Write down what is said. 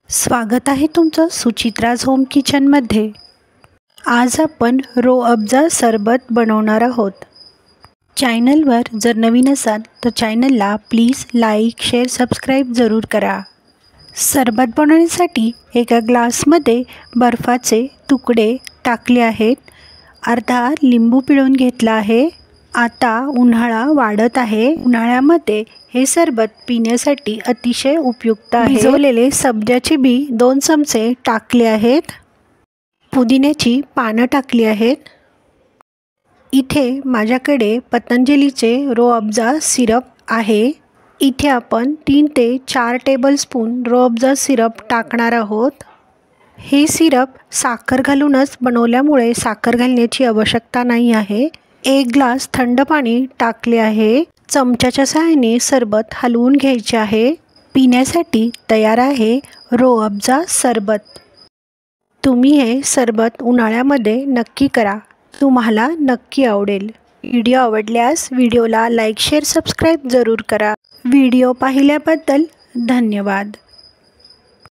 स्वागत आहे तुमचं सुचित्राज होम किचनमध्ये। आज आपण रो अफजा सरबत बनवणार आहोत। चॅनलवर जर नवीन असाल तर चॅनलला प्लीज लाईक, शेअर, सबस्क्राईब जरूर करा। सरबत बनवण्यासाठी एका ग्लासमध्ये बर्फाचे तुकडे टाकले आहेत। अर्धा लिंबू पिळून घेतला आहे। आता उन्हाळा वाढत आहे। उन्हाळ्यामध्ये हे सरबत पिण्यासाठी अतिशय उपयुक्त आहे। भिजवलेले सब्जाचे बी 2 चमचे टाकले आहेत। पुदिन्याची पानं टाकली आहेत। इथे माझ्याकडे पतंजलीचे रो अफजा सिरप आहे। इथे आपण 3 ते 4 टेबलस्पून रो अफजा सिरप टाकणार आहोत। हे सिरप साखर घालूनच बनवल्यामुळे साखर घालण्याची आवश्यकता नाही आहे। 1 ग्लास थंड पाणी टाकले आहे। चमच्याच्या सहाय्याने सरबत हलवून घ्यायचे आहे। पिण्यासाठी तयार आहे रो अफजा सरबत। तुम्ही हे सरबत उन्हाळ्यामध्ये नक्की करा, तुम्हाला नक्की आवडेल। व्हिडिओ आवडल्यास व्हिडिओला लाईक, शेअर, सबस्क्राईब जरूर करा। व्हिडिओ पाहिल्याबद्दल धन्यवाद।